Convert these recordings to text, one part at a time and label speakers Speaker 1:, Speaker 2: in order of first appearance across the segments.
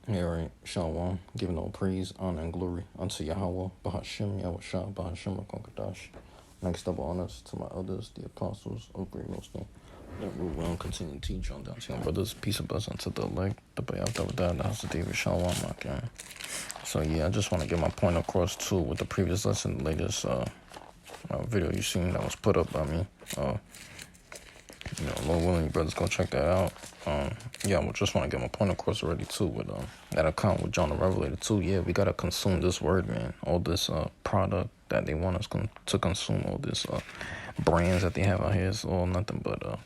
Speaker 1: Yeah, right. Shalom. Giving all praise, honor, and glory unto Yahweh, Bahashem, Yahushua, Bahashem, Rakokadash. Next up, honors to my elders, the apostles of Great Millstone. That we will continue to teach on down to your brothers. Peace and blessing to the elect, the Bayat the house of David, Shalom, my God. So, yeah, I just want to get my point across, too, with the previous lesson, the latest video you seen that was put up by me. Lord willing, you brothers go check that out. Yeah, I just want to get my point across already too with that account with John the Revelator too. Yeah, we gotta consume this word, man. All this product that they want us to consume, all this brands that they have out here is all nothing but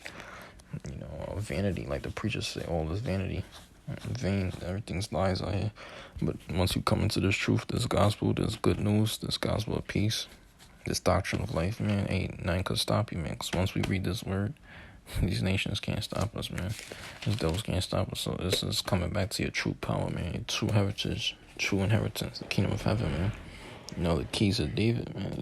Speaker 1: vanity, like the preachers say. All this vanity, vain, everything's lies out here. But once you come into this truth, this gospel, this good news, this gospel of peace, this doctrine of life, man, ain't nothing could stop you, man. Because once we read this word, these nations can't stop us, man. These devils can't stop us. So this is coming back to your true power, man. Your true heritage, true inheritance, the kingdom of heaven, man. The keys of David, man.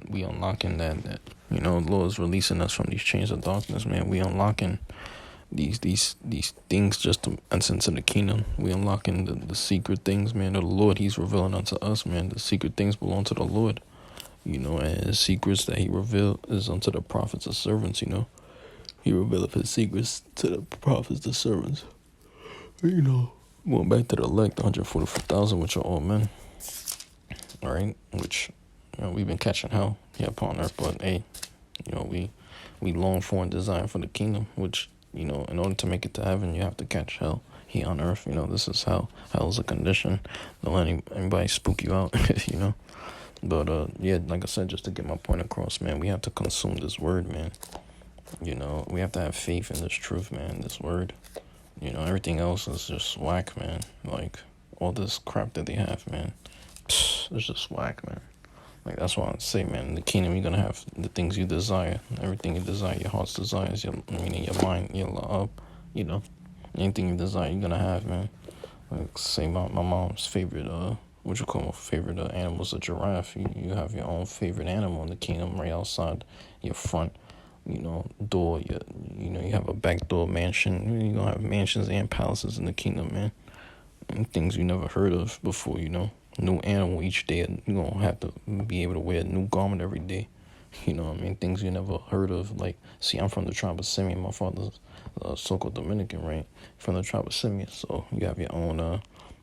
Speaker 1: We unlocking that. The Lord is releasing us from these chains of darkness, man. We unlocking these things just to enter into the kingdom. We unlocking the secret things, man, of the Lord. He's revealing unto us, man. The secret things belong to the Lord. And his secrets that he revealed is unto the prophets and servants, He revealed his secrets to the prophets, the servants. Going back to the elect, 144,000, which are all men. All right, which we've been catching hell here upon earth, but hey, we long for and desire for the kingdom. Which in order to make it to heaven, you have to catch hell here on earth. This is hell. Hell is a condition. Don't let anybody spook you out. But yeah, like I said, just to get my point across, man, we have to consume this word, man. We have to have faith in this truth, man, this word. Everything else is just whack, man. Like, all this crap that they have, man, it's just whack, man. Like, that's why I say, man, in the kingdom, you're going to have the things you desire. Everything you desire, your heart's desires, your mind, your love, anything you desire, you're going to have, man. Like, say my mom's favorite, favorite animal is a giraffe. You have your own favorite animal in the kingdom right outside your front door. You have a back door mansion. You're gonna have mansions and palaces in the kingdom, man. And things you never heard of before, New animal each day. You're gonna have to be able to wear a new garment every day. Things you never heard of. Like, see, I'm from the tribe of Simeon. My father's so-called Dominican, right? From the tribe of Simeon. So you have your own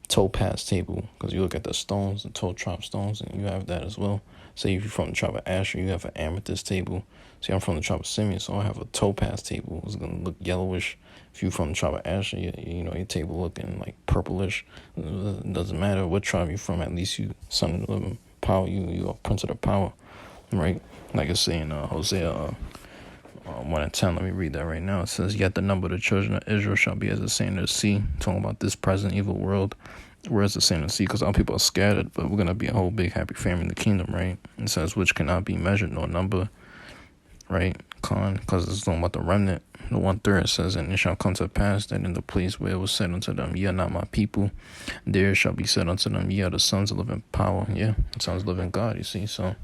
Speaker 1: topaz table, because you look at the stones, the 12 tribe stones, and you have that as well. Say if you're from the tribe of Asher, you have an amethyst table. See, I'm from the tribe of Simeon, so I have a topaz table. It's gonna look yellowish. If you're from the tribe of Asher, your table looking like purplish. It doesn't matter what tribe you're from. At least you son of the living power. You are prince of the power, right? Like it's saying Hosea 1:10. Let me read that right now. It says, "Yet the number of the children of Israel shall be as the sand of the sea." Talking about this present evil world. Where's the sand of the sea? Because all people are scattered, but we're going to be a whole big happy family in the kingdom, right? It says, which cannot be measured nor number, right? Because it's talking about the remnant. The 1/3 says, "And it shall come to pass that in the place where it was said unto them, ye are not my people, there shall be said unto them, ye are the sons of living power." Yeah, the sons of living God, you see. So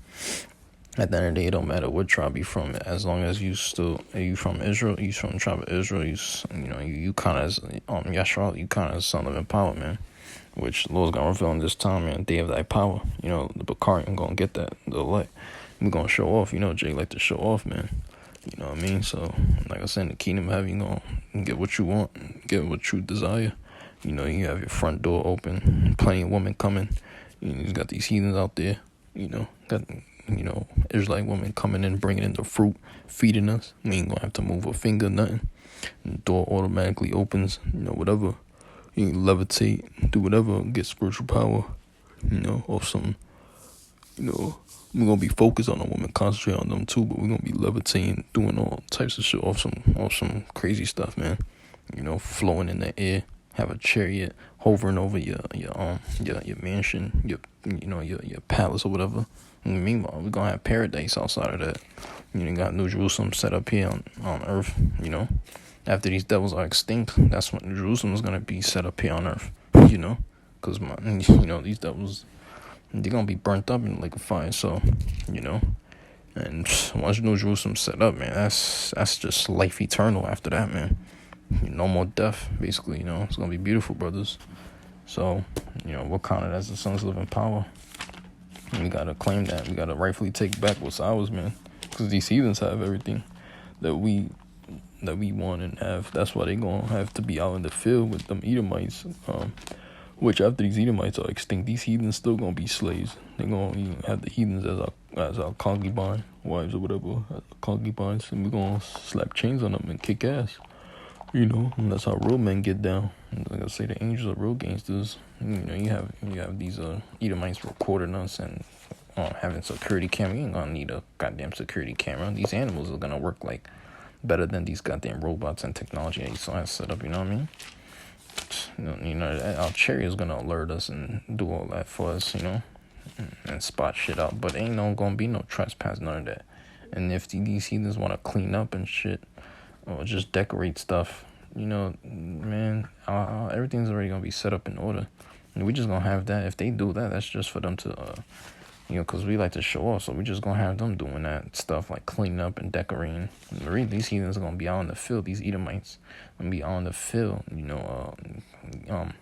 Speaker 1: at the end of the day, it don't matter what tribe you from, as long as you from Israel, you from the tribe of Israel, you kind of as Yashar, you kind of son of living power, man. Which the Lord's gonna reveal in this time, man. Day of thy power. The Bakari, I'm gonna get that. The elect. We're gonna show off. Jay like to show off, man. You know what I mean? So, like I said, in the kingdom of heaven, you gonna get what you want, get what you desire. You have your front door open, plenty of women coming. You got these heathens out there. Got Israelite women coming in, bringing in the fruit, feeding us. We ain't gonna have to move a finger, nothing. The door automatically opens. Whatever. You can levitate, do whatever, get spiritual power, off some, we're going to be focused on the women, concentrate on them too, but we're going to be levitating, doing all types of shit off some crazy stuff, man. Flowing in the air, have a chariot hovering over your mansion, your palace or whatever. And meanwhile, we're going to have paradise outside of that. You got New Jerusalem set up here on earth, After these devils are extinct, that's when Jerusalem is going to be set up here on earth, because, these devils, they're going to be burnt up in the lake of fire, so, and once New Jerusalem's set up, man, that's just life eternal after that, man. No more death, basically. It's gonna be beautiful, brothers. So, we're counted as the sons living power. And we gotta claim that. We gotta rightfully take back what's ours, man. Because these heathens have everything that we want and have. That's why they gonna have to be out in the field with them Edomites. Which after these Edomites are extinct, these heathens still gonna be slaves. They gonna have the heathens as our concubine wives or whatever, as concubines, and we gonna slap chains on them and kick ass. And that's how real men get down. Like I say, the angels are real gangsters. You have these Edomites recording us and having security camera. You ain't gonna need a goddamn security camera. These animals are gonna work like better than these goddamn robots and technology that you saw set up. You know what I mean? Our chariot is gonna alert us and do all that for us. And spot shit out. But ain't gonna be no trespass, none of that. And if these heathens want to clean up and shit, or just decorate stuff, man, everything's already gonna be set up in order. And we just gonna have that. If they do that, that's just for them to, because we like to show off. So we just gonna have them doing that stuff, like cleaning up and decorating. And really, these heathens are gonna be out in the field. These Edomites gonna be out in the field,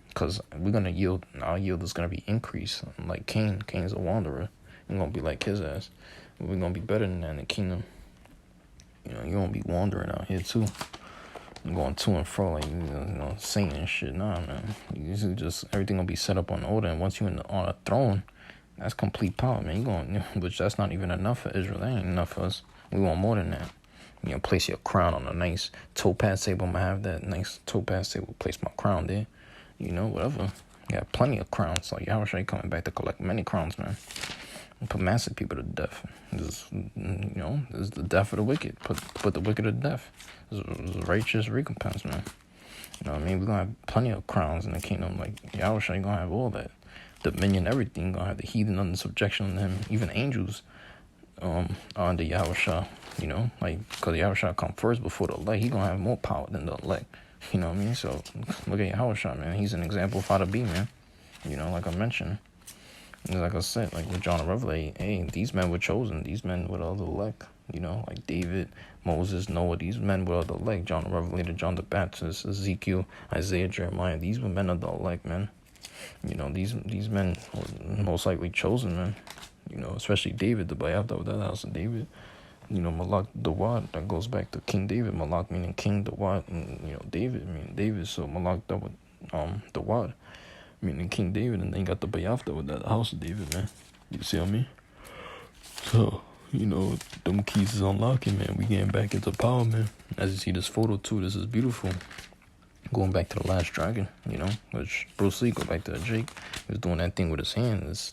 Speaker 1: because we're gonna yield. Our yield is gonna be increased. Like Cain. Cain's a wanderer. We're gonna be like his ass. We're gonna be better than that in the kingdom. You're gonna be wandering out here too, going to and fro like Satan and shit. Nah, man. Just everything gonna be set up on order, and once you're on a throne, that's complete power, man. Which that's not even enough for Israel. That ain't enough for us. We want more than that. Place your crown on a nice topaz table. I'm gonna have that nice topaz table. Place my crown there. Whatever. You got plenty of crowns. So Yahushua coming back to collect many crowns, man. And put massive people to death. This is the death of the wicked. Put the wicked to death. This is righteous recompense, man. You know what I mean? We're going to have plenty of crowns in the kingdom. Like, Yahushua ain't going to have all that. Dominion, everything. Going to have the heathen under subjection to him. Even angels are under Yahushua, because Yahushua come first before the elect. He going to have more power than the elect. You know what I mean? So, look at Yahushua, man. He's an example of how to be, man. Like I mentioned. Like I said, like with John the Revelator, hey, these men were chosen. These men were the elect. Like David, Moses, Noah. These men were the elect. John the Revelator, John the Baptist, Ezekiel, Isaiah, Jeremiah. These were men of the elect, man. These men were most likely chosen, man. Especially David, the Bayafta of that house of David. Malak Dawad, that goes back to King David. Malak meaning King, Dawad, and David meaning David. So Malak Dawad. Meaning King David, and then you got the Bayafta with that house of David, man. You see what I mean? So, them keys is unlocking, man. We getting back into power, man. As you see this photo, too, this is beautiful. Going back to the Last Dragon, which Bruce Lee, go back to Jake. He was doing that thing with his hand. This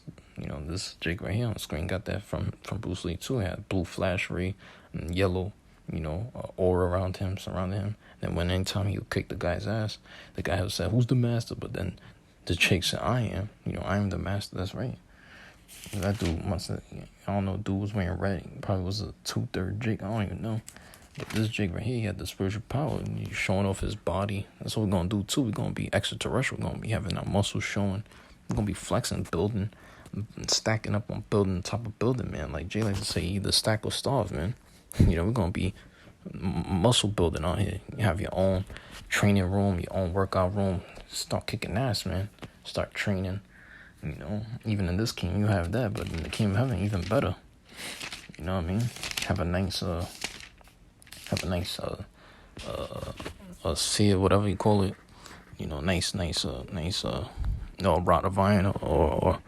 Speaker 1: Jake right here on the screen got that from Bruce Lee, too. He had blue flash ray and yellow, aura around him, surrounding him. And when anytime he would kick the guy's ass, the guy would say, "Who's the master?" But then the chick said, "I am. I am the master." That's right. That dude I don't know, dude was wearing red. He probably was a 2/3 Jake. I don't even know. But this Jake right here, he had the spiritual power. And he's showing off his body. That's what we're going to do, too. We're going to be extraterrestrial. We're going to be having our muscles showing. We're going to be flexing, building, and stacking up on building on top of building, man. Like Jay likes to say, either stack or starve, man. We're going to be muscle building out here. You have your own training room, your own workout room. Start kicking ass, man. Start training. Even in this kingdom, you have that, but in the kingdom of heaven, even better. You know what I mean? Have a nice seer, whatever you call it. Nice rod of iron or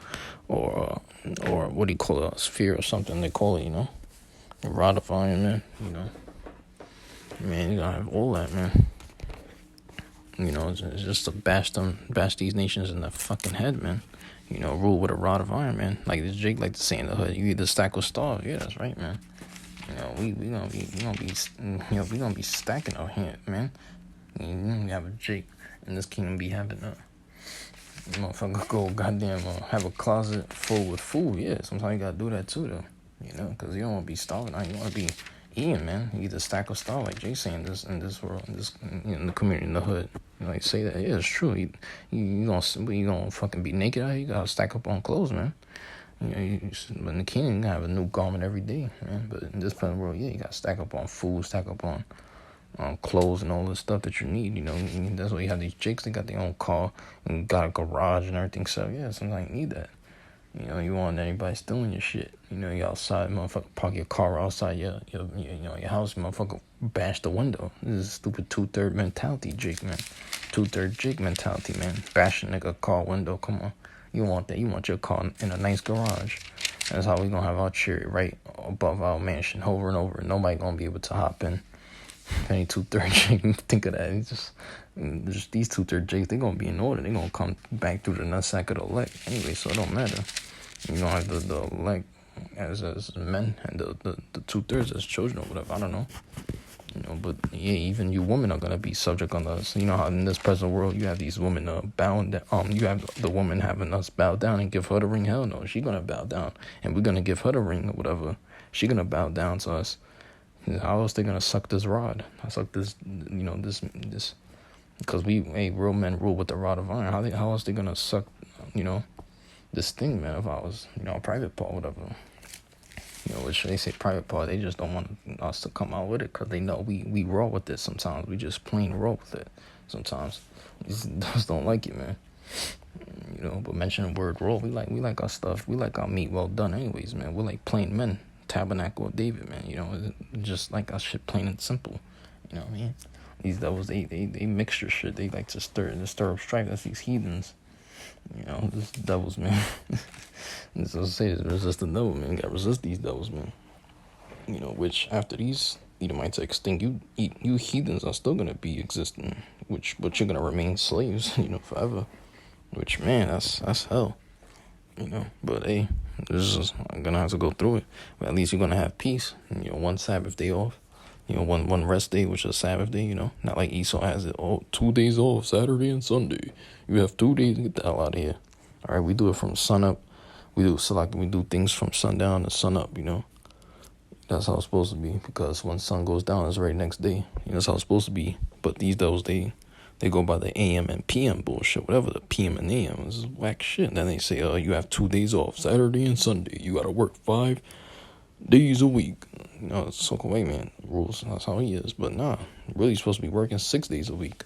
Speaker 1: what do you call it? A sphere or something they call it. A rod of iron, man. Man, you gotta have all that, man. It's just to bash these nations in the fucking head, man. Rule with a rod of iron, man. Like this Jake like to say in the hood, you either stack or starve. Yeah, that's right, man. We gonna be stacking out here, man. You have a Jake in this kingdom be having motherfucker go goddamn have a closet full with food. Yeah, sometimes you gotta do that too, though. Because you don't want to be starving. You want to be eating, man. You either stack or starve, like Jay saying in this world, in the community, in the hood. Like say that, yeah, it's true. You gonna fucking be naked out here? You gotta stack up on clothes, man. But in the kingdom, you gotta have a new garment every day, man. But in this present world, yeah, you gotta stack up on food, stack up on clothes and all the stuff that you need. That's why you have these chicks. They got their own car and got a garage and everything. So yeah, sometimes you need that. You want anybody stealing your shit. You outside, motherfucker, park your car outside your house, motherfucker, bash the window. This is stupid 2/3 mentality, Jake, man. 2/3 Jake mentality, man. Bash a nigga car window, come on. You want that. You want your car in a nice garage. That's how we gonna have our cherry right above our mansion, over and over. Nobody gonna be able to hop in. Any 2/3 Jake, think of that. It's just these 2/3 Jakes, they gonna be in order. They gonna come back through the nutsack of the leg. Anyway, so it don't matter. You don't have the leg as men and the 2/3 as children or whatever. I don't know. But yeah, even you women are gonna be subject on us. You know how in this present world you have these women bound. You have the woman having us bow down and give her the ring. Hell no, she gonna bow down, and we're gonna give her the ring or whatever. She gonna bow down to us. How else they gonna suck this rod? I suck this. This. Because real men rule with the rod of iron. How else they gonna suck? This thing, man. If I was, a private part, whatever. Which they say private part, they just don't want us to come out with it because they know we raw with it sometimes. We just plain raw with it sometimes. We just don't like it, man. But mentioning the word raw, we like our stuff. We like our meat well done anyways, man. We're like plain men. Tabernacle of David, man. Just like our shit plain and simple. You know what I mean? These devils, they mixture shit. They like to stir up strife. That's these heathens. This devils, man. So I say, resist the devil, man. You gotta resist these devils, man. Which after these Edomites are extinct, you heathens are still gonna be existing. But you're gonna remain slaves, forever. Which, man, that's hell. But hey, I'm gonna have to go through it. But at least you're gonna have peace. One Sabbath day off. One rest day, which is Sabbath day, Not like Esau has it, 2 days off, Saturday and Sunday. You have 2 days to get the hell out of here. All right, we do it from sun up. We do things from sundown to sun up, That's how it's supposed to be, because when sun goes down, it's right next day. That's how it's supposed to be. But these devils, they go by the AM and PM bullshit, whatever the PM and AM is whack shit. And then they say, you have 2 days off, Saturday and Sunday. You gotta work 5 days a week. It's so away, man. Rules, that's how he is. But nah, really supposed to be working 6 days a week.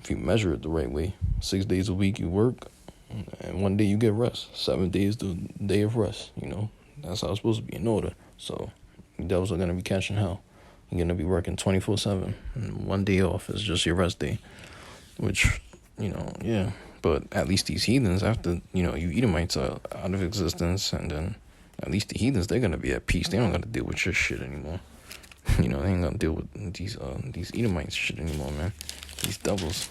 Speaker 1: If you measure it the right way. 6 days a week you work, and 1 day you get rest. 7 days the day of rest, That's how it's supposed to be in order. So, the devils are going to be catching hell. You're going to be working 24/7. And 1 day off is just your rest day. Which, yeah. But at least these heathens, after, you Edomites are out of existence, and then at least the heathens, they're going to be at peace. They don't got to deal with your shit anymore. They ain't going to deal with these Edomites shit anymore, man. These devils,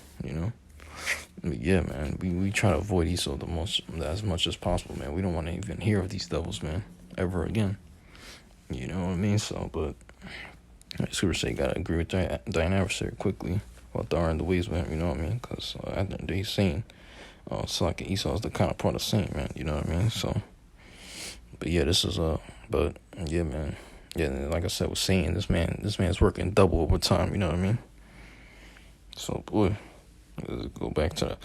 Speaker 1: But yeah, man, we try to avoid Esau as much as possible, man. We don't want to even hear of these devils, man, ever again. You know what I mean? So, but I super say gotta agree with thine adversary quickly while thou art in the ways with him, you know what I mean? Because at the end of the day, he's saying, so like Esau is the kind of part of saint, man, you know what I mean? So, but yeah, but yeah, man. Yeah, like I said, was saying, this man's working double overtime, you know what I mean? So, boy, let's go back to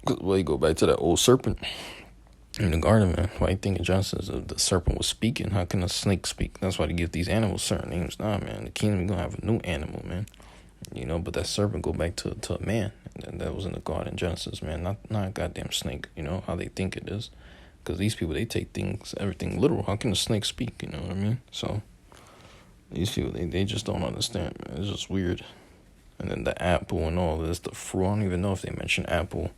Speaker 1: that old serpent in the garden, man. Why you think in Genesis the serpent was speaking? How can a snake speak? That's why they give these animals certain names. Nah, man, the kingdom gonna have a new animal, man. But that serpent go back to a man. And that was in the garden in Genesis, man. Not a goddamn snake, how they think it is. Because these people, they take everything literal. How can a snake speak, you know what I mean? So, these people, they just don't understand, man. It's just weird. And then the apple and all this, the fruit. I don't even know if they mention apple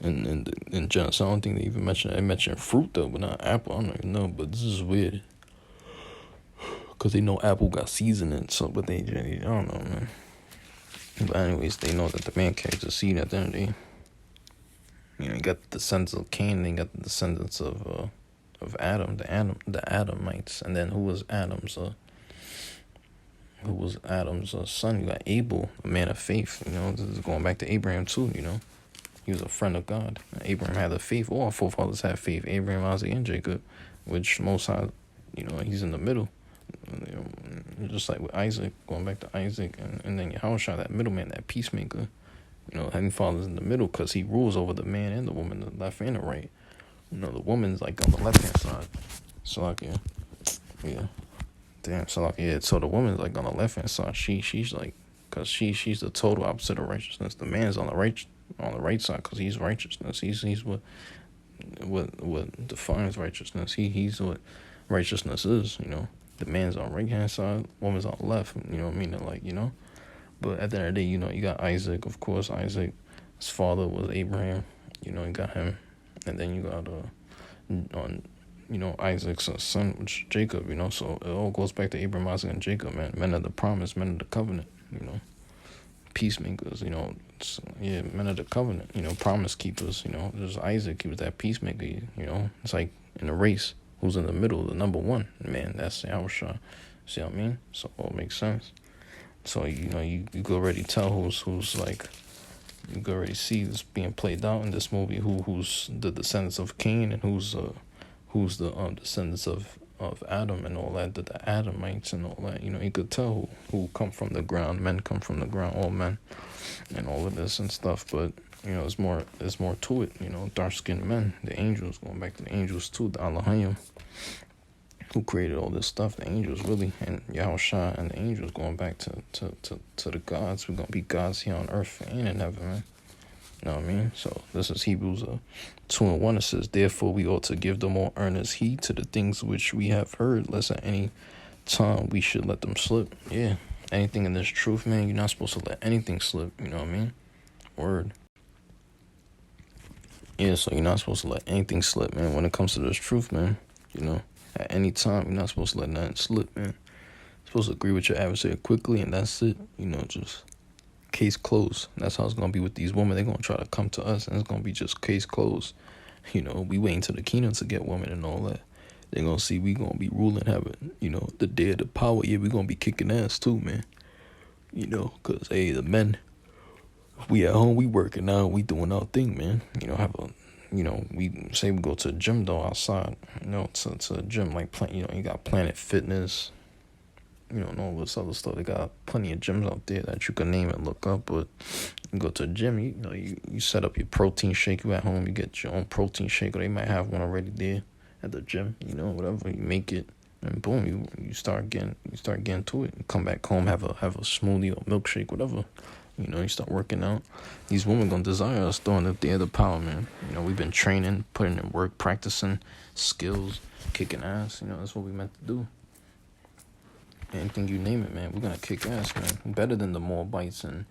Speaker 1: in Genesis. I don't think they even mention fruit though, but not apple. I don't even know, but this is weird. Because they know apple got seeds in it, so, but I don't know, man. But anyways, they know that the man carries the seed at the end of the day. You got the descendants of Cain, and you got the descendants of Adam, the Adamites. And then who was Adam's son? You got Abel, a man of faith. This is going back to Abraham too. He was a friend of God. Abraham had the faith. All our forefathers had faith. Abraham, Isaac, and Jacob, which Most High, he's in the middle. Just like with Isaac, going back to Isaac, and then Yahushua, that middleman, that peacemaker. Heavenly Father's in the middle because he rules over the man and the woman, the left and the right. The woman's like on the left hand side. Yeah. Damn, so the woman's like on the left hand side. She's like Because she's the total opposite of righteousness. The man's on the right side because he's righteousness. He's what defines righteousness. He's what righteousness is. The man's on right hand side, woman's on left. Meaning like But at the end of the day, you got Isaac. Of course, Isaac, his father was Abraham. You got him, and then you got Isaac's son, which is Jacob. So it all goes back to Abraham, Isaac, and Jacob, man. Men of the promise, men of the covenant. Peacemakers. Men of the covenant. Promise keepers. There's Isaac. He was that peacemaker. It's like in a race, who's in the middle, the number one man. That's Yahushua. See what I mean? So it all makes sense. So you could already tell who's like. You can already see this being played out in this movie. Who's the descendants of Cain and who's the descendants of Adam and all that. The Adamites and all that. You could tell who come from the ground. Men come from the ground. All men, and all of this and stuff. But there's more to it. Dark skinned men. The angels, going back to the angels too. The Elohim, who created all this stuff. The angels really, and Yahushua and the angels going back to the gods. We're gonna be gods here on earth and in heaven, man. You know what I mean? So this is Hebrews 2:1. It says, therefore we ought to give the more earnest heed to the things which we have heard, lest at any time we should let them slip. Yeah, anything in this truth, man, you're not supposed to let anything slip. You know what I mean? Word. Yeah, so you're not supposed to let anything slip, man. When it comes to this truth, man, at any time, you're not supposed to let nothing slip, man. You're supposed to agree with your adversary quickly, and that's it. Just case closed. That's how it's going to be with these women. They're going to try to come to us, and it's going to be just case closed. We waiting to the kingdom to get women and all that. They're going to see we going to be ruling heaven. The day of the power, yeah, we going to be kicking ass too, man. Because, hey, the men, we at home, we working out, we doing our thing, man. We say we go to a gym though outside, to a gym like you got Planet Fitness, and all this other stuff. They got plenty of gyms out there that you can name and look up. But you go to a gym, you set up your protein shake. You at home, you get your own protein shake, or they might have one already there at the gym. Whatever, you make it, and boom, you start getting to it. You come back home, have a smoothie or milkshake, whatever. You start working out. These women gonna desire us during the day of the power, man. We've been training, putting in work, practicing skills, kicking ass. That's what we meant to do. Anything you name it, man, we're gonna kick ass, man. Better than the Moabites and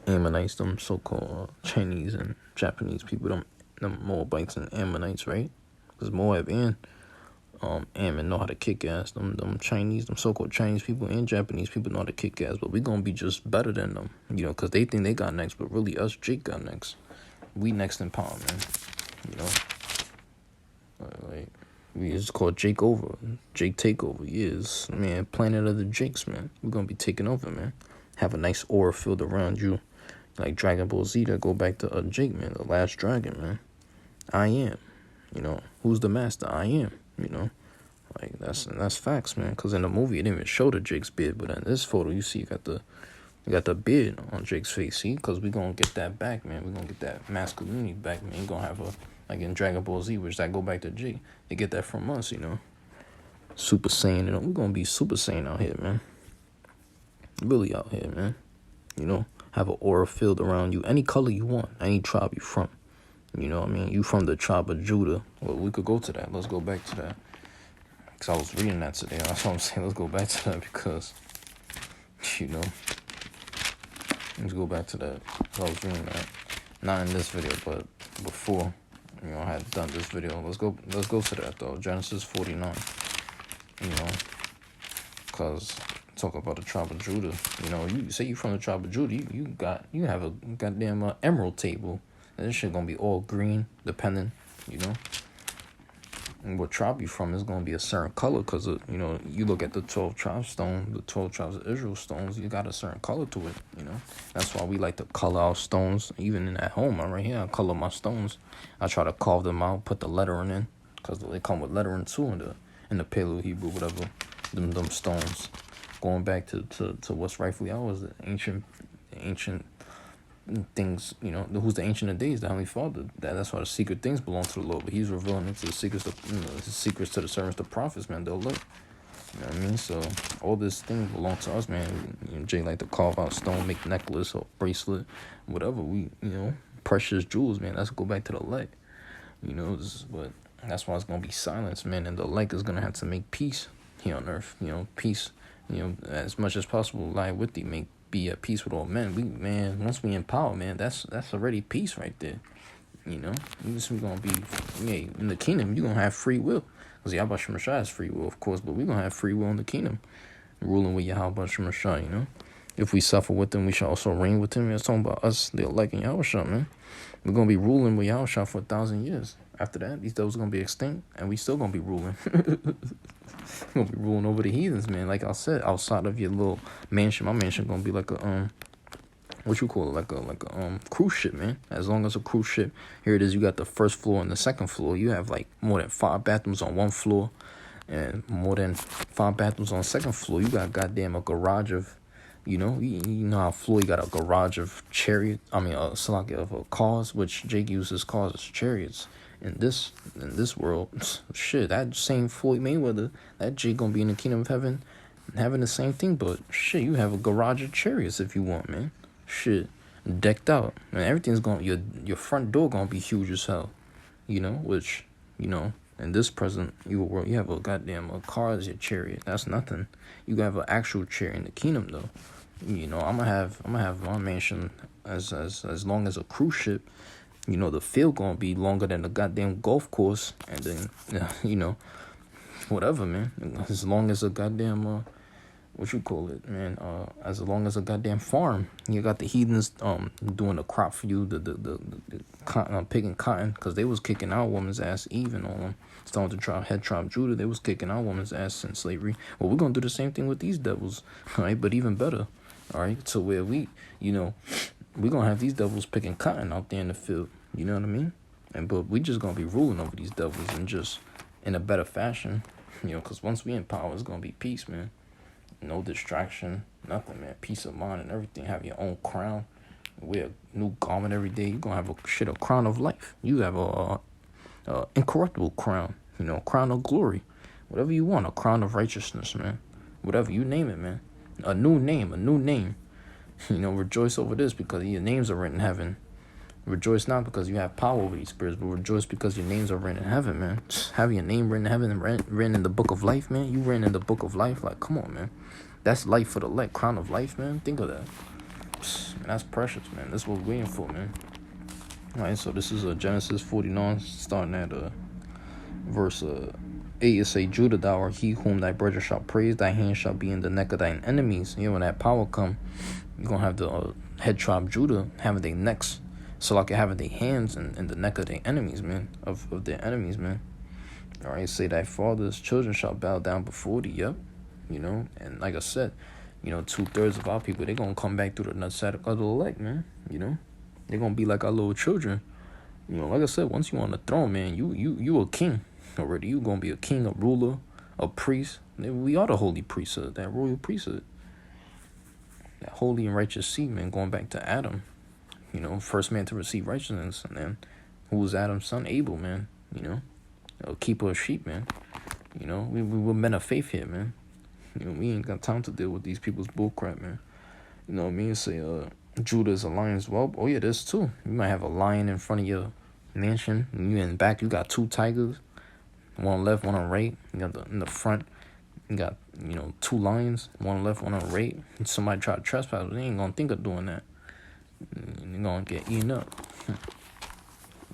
Speaker 1: Ammonites, them so-called Chinese and Japanese people, them Moabites and Ammonites, right? Because Moab and Ammon know how to kick ass. Them Chinese, them so-called Chinese people and Japanese people know how to kick ass, but we gonna be just better than them, because they think they got next, but really us, Jake got next. We next in power, man. It's called Jake over, Jake takeover. Yes, man, planet of the Jakes, man. We're gonna be taking over, man. Have a nice aura field around you, like Dragon Ball Z. That go back to Jake, man, the last dragon, man. I am, who's the master? I am. Like that's facts, man. Because in the movie, it didn't even show the Jake's beard, but in this photo, you see you got the beard on Jake's face. See, because we gonna get that back, man. We gonna get that masculinity back, man. You gonna have like in Dragon Ball Z, which that go back to Jake. They get that from us, Super Saiyan, we're gonna be Super Saiyan out here, man. Really out here, man. Have an aura field around you, any color you want, any tribe you from. You know what I mean? You from the tribe of Judah. Well, we could go to that. Let's go back to that. Because I was reading that today. That's what I'm saying. Let's go back to that because, let's go back to that. I was reading that. Not in this video, but before, I had done this video. Let's go to that, though. Genesis 49. Because talk about the tribe of Judah. You say you from the tribe of Judah. You have a goddamn emerald table. And this shit gonna be all green, depending, And what tribe you from is gonna be a certain color, cause you look at the 12 tribes stone, the 12 tribes of Israel stones, you got a certain color to it, That's why we like to color our stones, even in at home. I'm right here, I color my stones. I try to carve them out, put the lettering in, cause they come with lettering too in the Paleo Hebrew, whatever. Them stones, going back to what's rightfully ours, the ancient things, who's the Ancient of Days, the Heavenly Father. That's why the secret things belong to the Lord. But He's revealing into the secrets, His secrets to the servants, the prophets, man. They'll look. You know what I mean? So all this thing belong to us, man. Jay like to carve out stone, make necklace or bracelet, whatever. Precious jewels, man. Let's go back to the light. But that's why it's gonna be silence, man. And the light is gonna have to make peace here on earth. Peace. As much as possible, lie with thee, be at peace with all men. Once we in power, man, that's already peace right there. We gonna be, in the kingdom. You gonna have free will, cause Yahweh Shemashah has free will, of course, but we gonna have free will in the kingdom, ruling with Yahweh Shemashah. If we suffer with him, we shall also reign with him. It's talking about us, the elect in Yahushua, man. We're going to be ruling with Yahushua for 1,000 years. After that, these devils are going to be extinct, and we still going to be ruling. We're going to be ruling over the heathens, man. Like I said, outside of your little mansion, my mansion going to be like a, what you call it, like a cruise ship, man. As long as a cruise ship, here it is, you got the first floor and the second floor. You have, like, more than 5 bathrooms on one floor, and more than 5 bathrooms on the second floor. You got goddamn a garage of, you know how Floyd got a garage of of cars, which Jake uses cars as chariots. In this world, shit, that same Floyd Mayweather, that Jake gonna be in the kingdom of heaven, having the same thing. But shit, you have a garage of chariots if you want, man. Shit, decked out, and everything's your front door gonna be huge as hell. Which in this present evil world, you have a goddamn car as your chariot. That's nothing. You have an actual chariot in the kingdom, though. I'm gonna have my mansion as long as a cruise ship. The field gonna be longer than the goddamn golf course, and then whatever, man. As long as a goddamn what you call it, man? As long as a goddamn farm. You got the heathens doing the crop for you, the cotton, picking cotton, because they was kicking our woman's ass even on them. Starting to head tribe Judah, they was kicking our woman's ass in slavery. Well, we're gonna do the same thing with these devils, all right? But even better, all right? So where we're gonna have these devils picking cotton out there in the field. You know what I mean? But we just gonna be ruling over these devils and just in a better fashion, because once we in power, it's gonna be peace, man. No distraction, nothing, man. Peace of mind and everything. Have your own crown. Wear a new garment every day. You're gonna have a crown of life. You have a incorruptible crown. Crown of glory. Whatever you want. A crown of righteousness, man. Whatever you name it, man. A new name. Rejoice over this because your names are written in heaven. Rejoice not because you have power over these spirits, but rejoice because your names are written in heaven, man. Just have your name written in heaven and written in the book of life, man. You written in the book of life. Like, come on, man. That's life for the elect. Crown of life, man. Think of that. Man, that's precious, man. That's what we're waiting for, man. All right, so this is Genesis 49, starting at verse 8. It say, Judah, thou art he whom thy brethren shall praise. Thy hand shall be in the neck of thine enemies. When that power come, you're going to have the head tribe Judah having their necks. So like having their hands in the neck of their enemies, man. Of their enemies, man. All right, say thy father's children shall bow down before thee. Yep. And like I said, 2/3 of our people, they're going to come back through the nutsack of the elect, man. They're going to be like our little children. Like I said, once you on the throne, man, you a king already. You going to be a king, a ruler, a priest. We are the holy priesthood, that royal priesthood. That holy and righteous seed, man, going back to Adam. First man to receive righteousness. And then who was Adam's son? Abel, man. A keeper of sheep, man. We were men of faith here, man. We ain't got time to deal with these people's bullcrap, man. You know what I mean? Say, Judah is a lion as well. Oh, yeah, there's 2. You might have a lion in front of your mansion. And you in the back, you got 2 tigers. One on left, one on right. You got in the front, you got, 2 lions. One on left, one on right. And somebody try to trespass, they ain't gonna think of doing that. They're gonna get eaten up.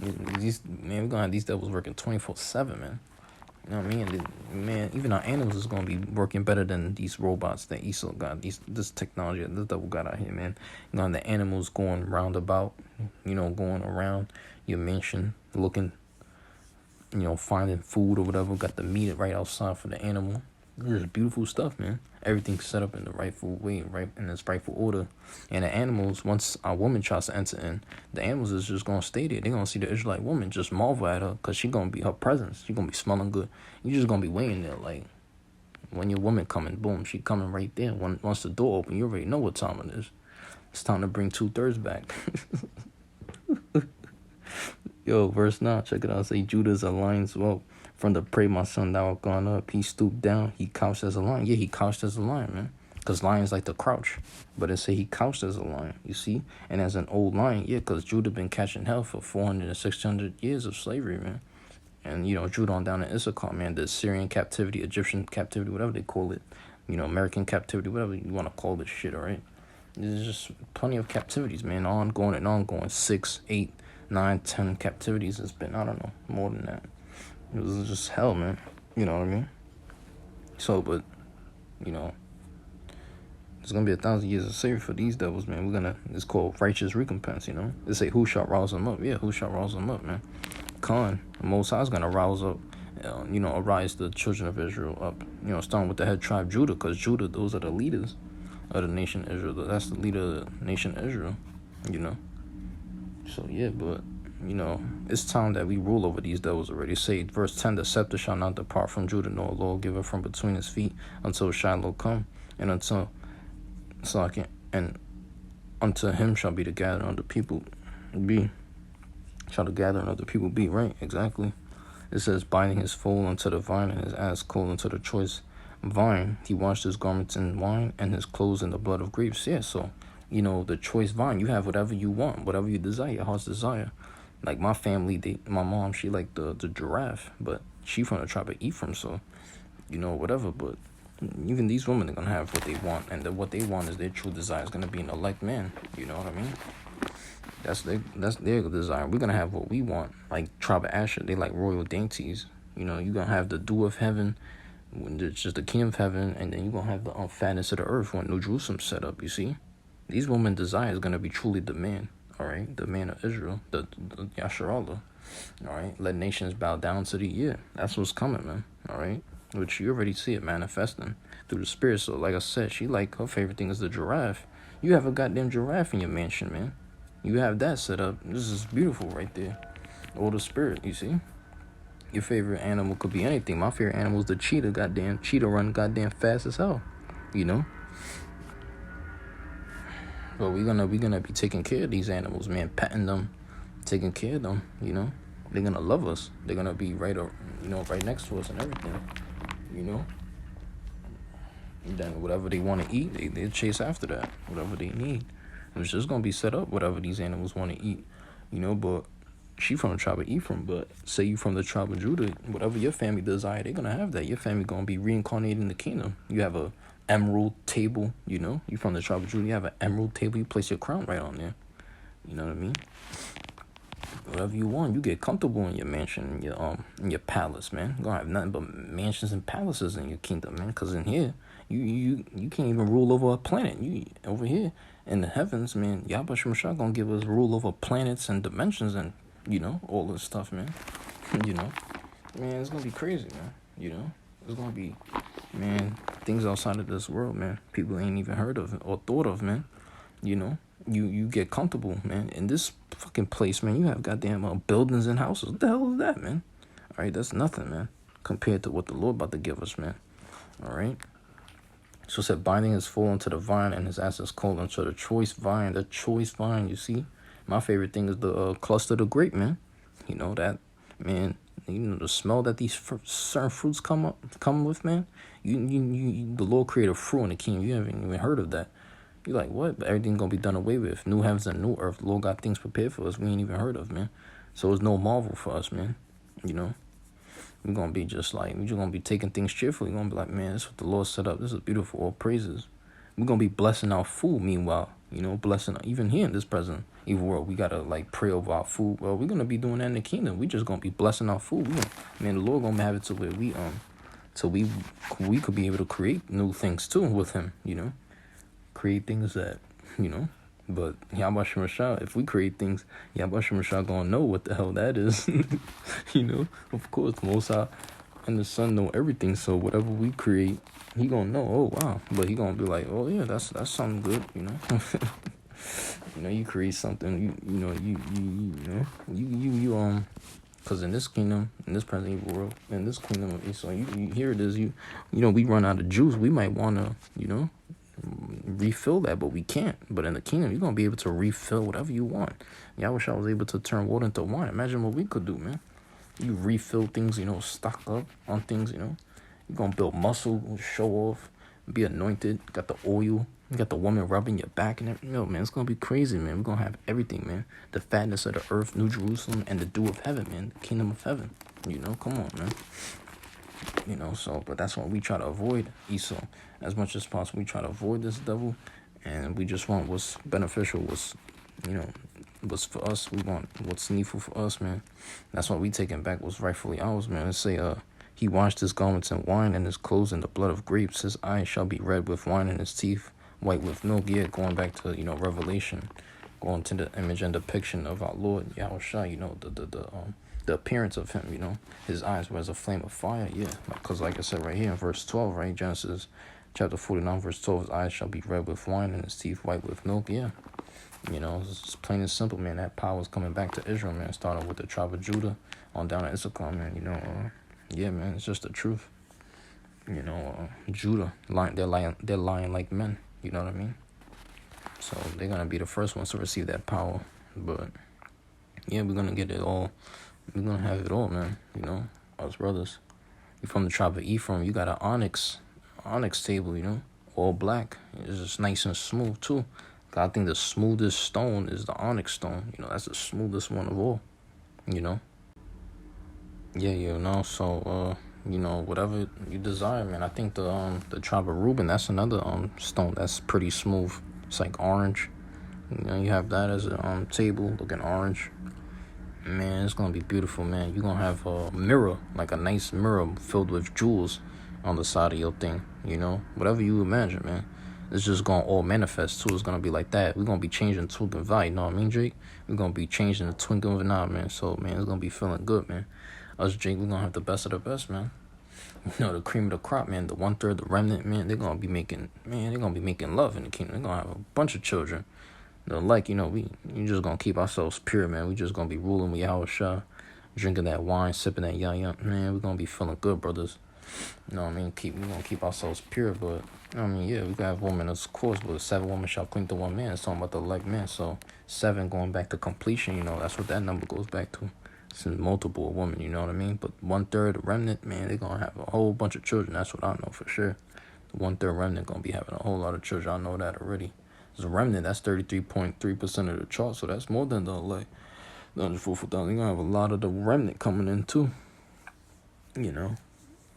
Speaker 1: We're gonna have these devils working 24/7, man. You know what I mean? Man, even our animals is gonna be working better than these robots that Esau got. This technology that the devil got out here, man. The animals going roundabout, going around your mansion, looking, finding food or whatever. Got the meat right outside for the animal. It's beautiful stuff, man. Everything's set up in the rightful way, right in its rightful order. And the animals, once a woman tries to enter in, the animals is just gonna stay there. They're gonna see the Israelite woman, just marvel at her, cause she gonna be her presence. She gonna be smelling good. You just gonna be waiting there, like when your woman coming, boom, she coming right there. Once the door open, you already know what time it is. It's time to bring 2/3 back. Yo, verse 9, check it out. Say Judah is a lion's whelp. From the prey, my son, thou art gone up. He stooped down. He couched as a lion. Yeah, he couched as a lion, man. Because lions like to crouch. But it say he couched as a lion, you see? And as an old lion, yeah, because Judah been catching hell for 400 and 600 years of slavery, man. And, Judah on down to Issachar, man, the Syrian captivity, Egyptian captivity, whatever they call it. American captivity, whatever you want to call this shit, all right? There's just plenty of captivities, man, ongoing and ongoing. 6, 8, 9, 10 captivities. It's been, I don't know, more than that. It was just hell, man. You know what I mean? So, but, it's going to be 1,000 years of slavery for these devils, man. It's called righteous recompense, They say, who shall rouse them up? Yeah, who shall rouse them up, man? Khan, the Most High is going to rouse up, arise the children of Israel up, starting with the head tribe Judah, because Judah, those are the leaders of the nation Israel. That's the leader of the nation Israel, So, yeah, but, it's time that we rule over these devils already. Say, verse 10, the scepter shall not depart from Judah, nor Lord give it from between his feet until Shiloh come, and unto him shall be the gathering of the people be. Shall the gathering of the people be, right? Exactly. It says, binding his foal unto the vine and his ass coal unto the choice vine. He washed his garments in wine and his clothes in the blood of grapes. Yeah, so, the choice vine, you have whatever you want, whatever you desire, your heart's desire. Like my family, my mom, she like the giraffe, but she from the tribe of Ephraim, so, whatever. But even these women are going to have what they want, and what they want is their true desire is going to be an elect man. You know what I mean? That's their desire. We're gonna have what we want. Like tribe of Asher, they like royal dainties. You're gonna have the dew of heaven, when it's just the kingdom of heaven, and then you're gonna have the fatness of the earth when New Jerusalem set up. You see, these women's desire is gonna be truly the man. All right, the man of Israel, the Yasharallah. All right, let nations bow down to the year. That's what's coming, man. All right, which you already see it manifesting through the spirit. So, like I said, her favorite thing is the giraffe. You have a goddamn giraffe in your mansion, man. You have that set up. This is beautiful right there. Or the spirit, you see? Your favorite animal could be anything. My favorite animal is the cheetah. Goddamn, cheetah run goddamn fast as hell. But we're gonna be taking care of these animals, man. Petting them, taking care of them, They're gonna love us. They're gonna be right next to us and everything, And then whatever they want to eat, they chase after that. Whatever they need. It's just going to be set up, whatever these animals want to eat, but she from the tribe of Ephraim, but say you from the tribe of Judah, whatever your family desire, they're going to have that. Your family going to be reincarnated in the kingdom. You have a emerald table, you from the tribe of Judah, you have an emerald table, you place your crown right on there. You know what I mean? Whatever you want, you get comfortable in your mansion, in your palace, man. You're going to have nothing but mansions and palaces in your kingdom, man, because in here, you can't even rule over a planet. You over here in the heavens, man, Yahweh Shemashah gonna give us rule over planets and dimensions and, all this stuff, man. Man, it's gonna be crazy, man. It's gonna be, man, things outside of this world, man. People ain't even heard of it or thought of, man. You get comfortable, man. In this fucking place, man, you have goddamn buildings and houses. What the hell is that, man? All right, that's nothing, man, compared to what the Lord about to give us, man. All right. So it said, binding his foal into the vine and his asses cold unto the choice vine. The choice vine, you see? My favorite thing is the cluster of the grape, man. That, man, the smell that these certain fruits come with, man. The Lord created a fruit in the kingdom. You haven't even heard of that. You're like, what? But everything's going to be done away with. New heavens and new earth. The Lord got things prepared for us we ain't even heard of, man. So it's no marvel for us, man. We're going to be just like, we're just going to be taking things cheerfully. We're going to be like, man, this is what the Lord set up. This is beautiful. All praises. We're going to be blessing our food, meanwhile. Blessing, even here in this present evil world, we got to, pray over our food. Well, we're going to be doing that in the kingdom. We just going to be blessing our food. The Lord going to have it to where we could be able to create new things, too, with him, Create things that, But Yahweh Shemashah, if we create things, Yahweh Shemashah gonna know what the hell that is. Of course, the Most High and the Son know everything. So whatever we create, he gonna know. Oh wow, but he gonna be like, oh yeah, that's something good. You create something. Because in this kingdom, in this present evil world, in this kingdom of Esau, here it is. We run out of juice. We might wanna, refill that, but we can't. But in the kingdom, you're gonna be able to refill whatever you want. I wish I was able to turn water into wine. Imagine what we could do, man. You refill things, stock up on things, You're gonna build muscle, show off, be anointed. Got the oil. You got the woman rubbing your back and everything. Yo, man, it's gonna be crazy, man. We're gonna have everything, man. The fatness of the earth, New Jerusalem, and the dew of heaven, man. The kingdom of heaven. Come on, man. But that's what we try to avoid, Esau. As much as possible, we try to avoid this devil, and we just want what's beneficial, what's for us. We want what's needful for us, man. That's why we taking back what's rightfully ours, man. Let's say, he washed his garments in wine and his clothes in the blood of grapes. His eyes shall be red with wine and his teeth white with milk. Yeah, going back to, Revelation, going to the image and depiction of our Lord, Yahushua, the appearance of him, his eyes were as a flame of fire. Yeah, because like I said right here in verse 12, right, Genesis chapter 49, verse 12, his eyes shall be red with wine and his teeth white with milk. Yeah, it's plain and simple, man. That power is coming back to Israel, man, starting with the tribe of Judah on down to Issachar, man. Yeah, man, it's just the truth. Judah, they're lying like men. You know what I mean? So they're gonna be the first ones to receive that power. But yeah, we're gonna get it all. We're gonna have it all, man. Us brothers. You from the tribe of Ephraim, you got an onyx table. All black. It's just nice and smooth too. I think the smoothest stone is the onyx stone. That's the smoothest one of all. Yeah, so whatever you desire, man. I think the tribe of Reuben, that's another stone that's pretty smooth. It's like orange. You have that as a table looking orange. Man, it's gonna be beautiful, man. You're gonna have a mirror, like a nice mirror filled with jewels on the side of your thing. Whatever you imagine, man. It's just gonna all manifest too. It's gonna be like that. We're gonna be changing twinkle of an eye, you know what I mean, Jake? We're gonna be changing the twinkle of an eye, man. So, man, it's gonna be feeling good, man. Us, Jake, we're gonna have the best of the best, man. The cream of the crop, man. The 1/3, the remnant, man. They're gonna be making love in the kingdom. They're gonna have a bunch of children. We just gonna keep ourselves pure, man. We just gonna be ruling with Yahushua, drinking that wine, sipping that yah. Man, we're gonna be feeling good, brothers. You know what I mean? We're gonna keep ourselves pure, but yeah, we gotta have women, of course, but 7 women shall cling to 1 man. It's talking about the elect man. So 7 going back to completion, that's what that number goes back to. It's multiple women, you know what I mean? But 1/3 remnant, man, they're gonna have a whole bunch of children. That's what I know for sure. The 1/3 remnant gonna be having a whole lot of children. I know that already. As a remnant, that's 33.3% of the chart, so that's more than the elect. The 144,000. They're gonna have a lot of the remnant coming in too.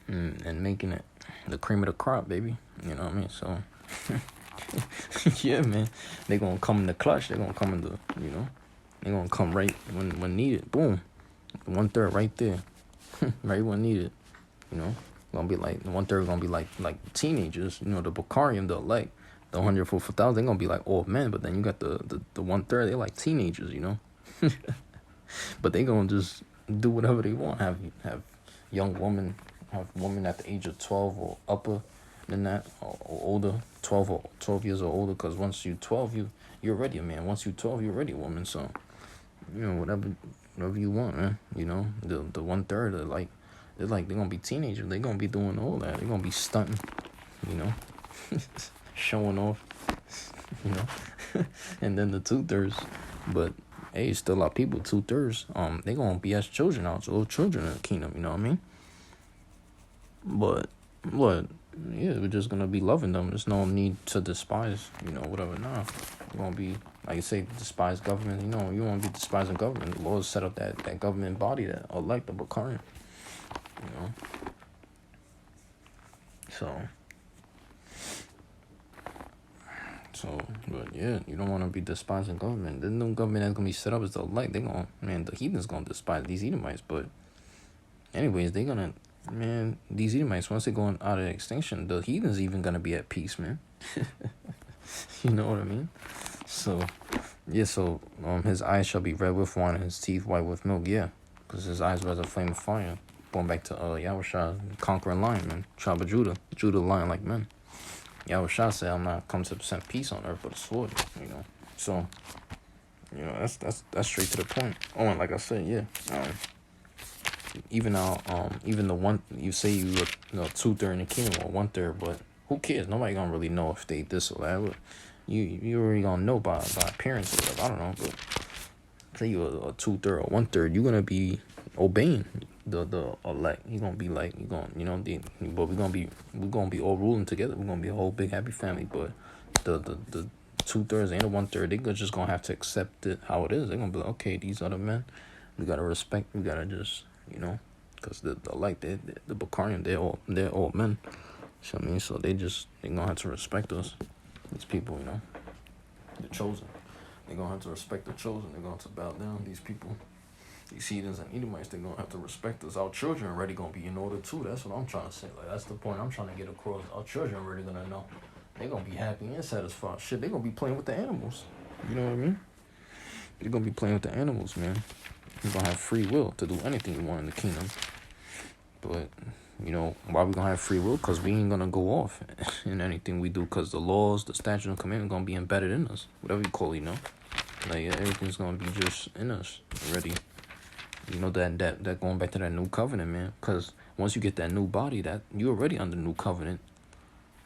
Speaker 1: And making it the cream of the crop, baby. You know what I mean? So yeah, man. They're gonna come in the clutch. They're gonna come in the, they're gonna come right when needed. Boom. 1/3 right there. Right when needed. Gonna be like, 1/3 gonna be like teenagers, the Bacarium, the elect, the 144,000, they're gonna be like old men, but then you got the 1/3, they're like teenagers, But they gonna just do whatever they want. Have young women, have women at the age of 12 or upper than that, or older, 12 years or older, because once you're 12, you're already a man. Once you're 12, you're already a woman. So, whatever you want, man. The 1/3, they're gonna be teenagers. They're gonna be doing all that. They're gonna be stunting, showing off, and then the 2/3, but hey, still a lot of people. 2/3, they gonna be as children out, little children in the kingdom. You know what I mean? But what? Yeah, we're just gonna be loving them. There's no need to despise, whatever. Nah, you're gonna be, like you say, despise government. You won't be despising government. The Lord set up that government body that elect the Bacarian. So, but yeah, you don't want to be despising government. The new government that's gonna be set up is the elect. The heathens gonna despise these Edomites. But anyways, these Edomites, once they're going out of extinction, the heathens even gonna be at peace, man. You know what I mean? So, yeah, his eyes shall be red with wine and his teeth white with milk, yeah. Because his eyes were as a flame of fire. Going back to Yahushua, conquering lion, man. Tribe of Judah lion like men. Yahushua said, I'm not come to present peace on earth, but a sword, So, that's straight to the point. Oh, and like I said, yeah. Even the one, you say you look, 2/3 in the kingdom or 1/3, but who cares? Nobody gonna really know if they this or that. But you already gonna know by appearance or whatever. I don't know, but say you a 2/3 or 1/3, you're gonna be obeying the elect. He gonna be like, but we're gonna be all ruling together. We're gonna be a whole big happy family. But the 2/3 and the 1/3, they just gonna have to accept it how it is. They're gonna be like, okay, these are the men. We gotta respect. We gotta just, because the elect, the Bakarian, they're all men. You know what I mean? So they gonna have to respect us. These people, the chosen. They're gonna have to respect the chosen. They're gonna have to bow down. These people, these heathens and Edomites, they're gonna have to respect us. Our children already gonna be in order too. That's what I'm trying to say. Like, that's the point I'm trying to get across. Our children already gonna know. They're gonna be happy and satisfied. Shit, they're gonna be playing with the animals. You know what I mean? They're gonna be playing with the animals, man. You're gonna have free will to do anything you want in the kingdom. But why we gonna have free will? Because we ain't gonna go off in anything we do, because the laws, the statutes and commandments gonna be embedded in us, whatever you call it. Like, everything's gonna be just in us already. That going back to that new covenant, man. Because once you get that new body, that you're already under new covenant.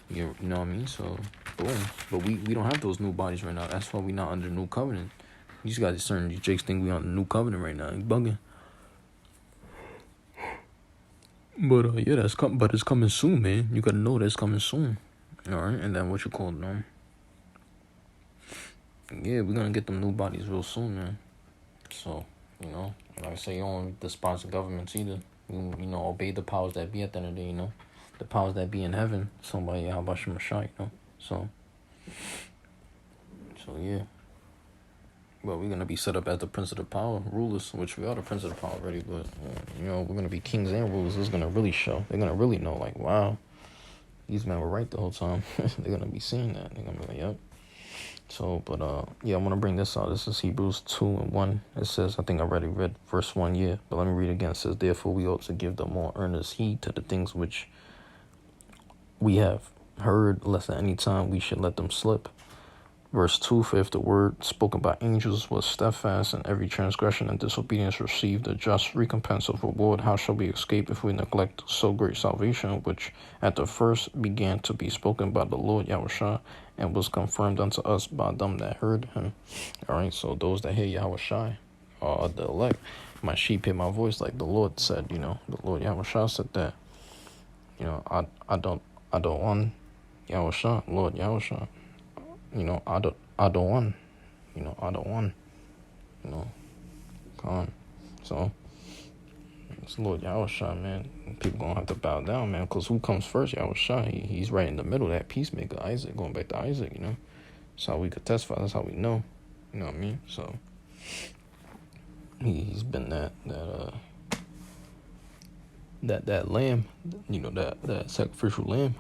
Speaker 1: You know what I mean? So boom. But we don't have those new bodies right now. That's why we not under new covenant. These guys certain Jakes think we on the new covenant right now. You bugging. But yeah, but it's coming soon, man. You gotta know that's coming soon. All right, and then what you call it, yeah, we're gonna get them new bodies real soon, man. So like I say, you don't despise the governments either. Obey the powers that be at the end of the day. The powers that be in heaven. Somebody, how about Shemashai, So yeah. Well, we're gonna be set up as the prince of the power, rulers, which we are the prince of the power already. But we're gonna be kings and rulers. It's gonna really show. They're gonna really know, like, wow, these men were right the whole time. They're gonna be seeing that. They're gonna be like, yep. So, but yeah, I'm gonna bring this out. This is Hebrews 2:1. It says, I think I already read verse 1, yeah, but let me read it again. It says, therefore we ought to give the more earnest heed to the things which we have heard, lest at any time we should let them slip. Verse 2, for if the word spoken by angels was steadfast, and every transgression and disobedience received a just recompense of reward, how shall we escape if we neglect so great salvation, which at the first began to be spoken by the Lord Yahushua, and was confirmed unto us by them that heard him? All right, so those that hear Yahushua are the elect. My sheep hear my voice, like the Lord said. The Lord Yahushua said that. I don't want Yahushua, Lord Yahushua. I don't want, come on. So, it's Lord Yahushua, man. People gonna have to bow down, man, because who comes first? Yahushua. He's right in the middle, that peacemaker, Isaac, going back to Isaac, That's how we could testify. That's how we know. You know what I mean? So, he's been that lamb, that sacrificial lamb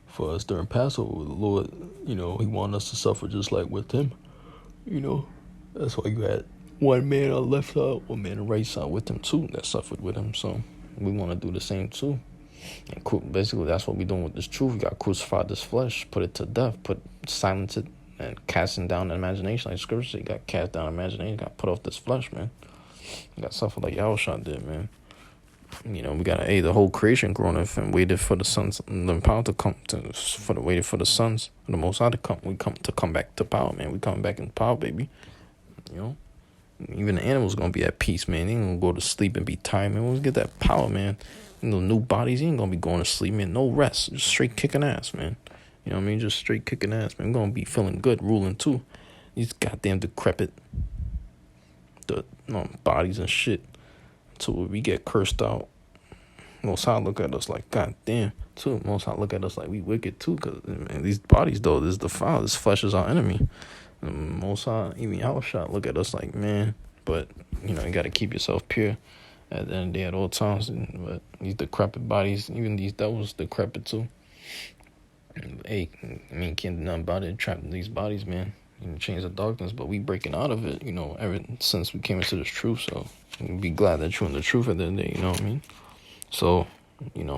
Speaker 1: for us during Passover. The Lord, he wanted us to suffer just like with him. That's why you had one man on the left side, one man on the right side with him too, that suffered with him. So we want to do the same too. And basically, that's what we're doing with this truth. We got crucified this flesh, put it to death, silence it, and casting down the imagination. Like Scripture said, you got cast down imagination, you got put off this flesh, man. You got suffer like Yahushua did, man. We got the whole creation groaneth and waited for the sons, the power to come waited for the sons, the Most High to come. We come back to power, man. We coming back in power, baby. Even the animals gonna be at peace, man. They ain't gonna go to sleep and be tired, man. When we get that power, man, new bodies, you ain't gonna be going to sleep, man. No rest, just straight kicking ass, man. You know what I mean? Just straight kicking ass, man. We're gonna be feeling good, ruling too. These goddamn decrepit bodies and shit. So we get cursed out, Most High look at us like, God damn, too. Most High look at us like we wicked too, because these bodies, though, this is the foul. This flesh is our enemy. And Most High, even Yahushua, look at us like, man, but, you got to keep yourself pure at the end of the day at all times. But these decrepit bodies, even these devils, decrepit too. Hey, can't do nothing about it, trapped in these bodies, man. Chains of darkness, but we breaking out of it, ever since we came into this truth. So be glad that you're in the truth at the end of the day, you know what I mean? So,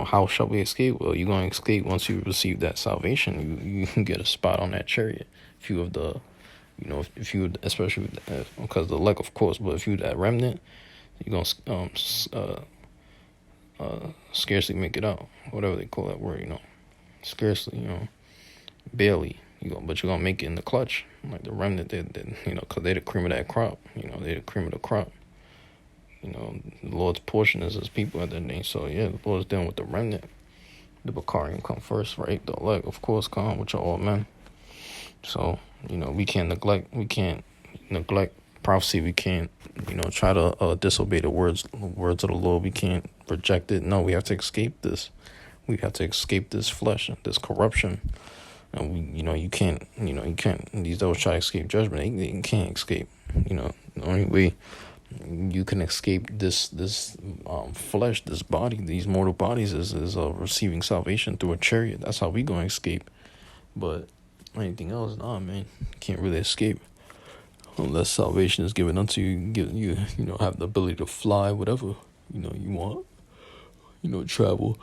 Speaker 1: how shall we escape? Well, you're going to escape once you receive that salvation. You can get a spot on that chariot. If you have the, if you, especially because the elect, of course, but if you that remnant, you're going to scarcely make it out. Whatever they call that word, scarcely, barely. But you're gonna make it in the clutch, like the remnant. Because they the cream of that crop. They the cream of the crop. The Lord's portion is his people at that day. So, yeah, the Lord's dealing with the remnant. The Bakarim come first, right? The elect, of course, come, which are all men. So, we can't neglect prophecy. We can't, try to disobey the words of the Lord. We can't reject it. No, we have to escape this. We have to escape this flesh, this corruption. And these devils try to escape judgment. They can't escape. The only way you can escape this flesh, this body, these mortal bodies is receiving salvation through a chariot. That's how we gonna escape. But anything else, nah, man, can't really escape unless salvation is given unto you. You have the ability to fly, whatever you want. Travel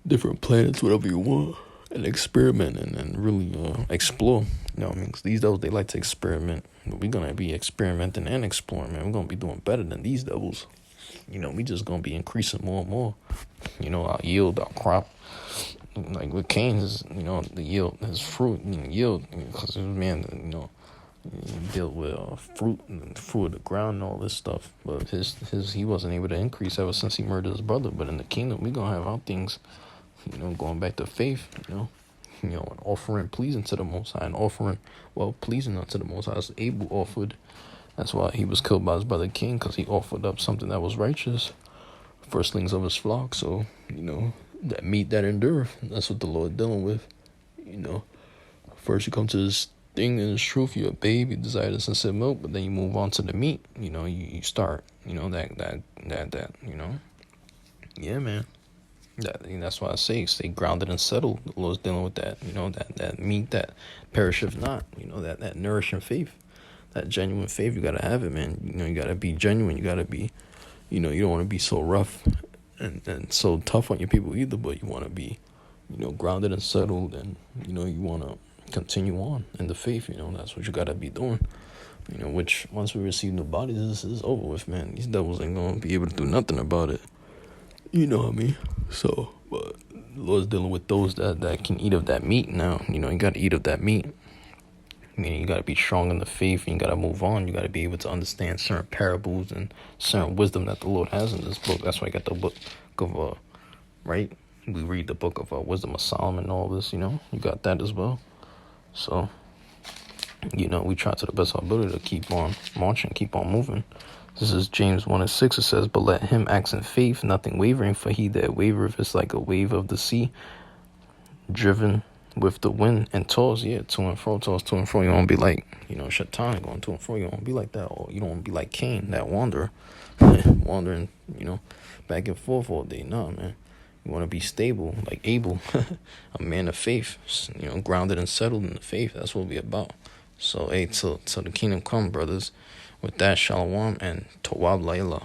Speaker 1: different planets, whatever you want, and experiment and really explore. I mean, 'cause these devils, they like to experiment. We're gonna be experimenting and exploring, man. We're gonna be doing better than these devils. We just gonna be increasing more and more. Our yield, our crop. Like with Cain's, the yield, his fruit, yield, because his man, he dealt with fruit and fruit of the ground and all this stuff. But he wasn't able to increase ever since he murdered his brother. But in the kingdom, we gonna have our things, going back to faith, an offering pleasing to the Most High, an offering pleasing unto the Most High. As Abel offered. That's why he was killed by his brother Cain, because he offered up something that was righteous, firstlings of his flock. So that meat that endureth. That's what the Lord dealing with. First you come to this thing in this truth. You're a babe. You desire the sincere milk, but then you move on to the meat. You start. That. Yeah, man. That's why I say stay grounded and settled. The Lord's dealing with that. That meat that perisheth not. That nourishing faith, that genuine faith. You gotta have it, man. You gotta be genuine. You gotta be. You don't want to be so rough and so tough on your people either. But you want to be, grounded and settled, and you want to continue on in the faith. That's what you gotta be doing. Which once we receive new bodies, this is over with, man. These devils ain't gonna be able to do nothing about it. You know what I mean? So, but the Lord's dealing with those that can eat of that meat now. You got to eat of that meat. You got to be strong in the faith, and you got to move on. You got to be able to understand certain parables and certain wisdom that the Lord has in this book. That's why I got the book of, right? We read the book of Wisdom of Solomon and all this, You got that as well. So, we try to the best of our ability to keep on marching, keep on moving. This is James 1:6. It says, "But let him act in faith, nothing wavering, for he that wavereth is like a wave of the sea, driven with the wind and tossed." Yeah, to and fro, tossed to and fro. You don't be like, Shaitan going to and fro. You don't be like that. Or you don't be like Cain, that wanderer, wandering, back and forth all day. No, man. You want to be stable, like Abel, a man of faith, grounded and settled in the faith. That's what we about. So, hey, till the kingdom come, brothers. With that, shalom and tawab layla.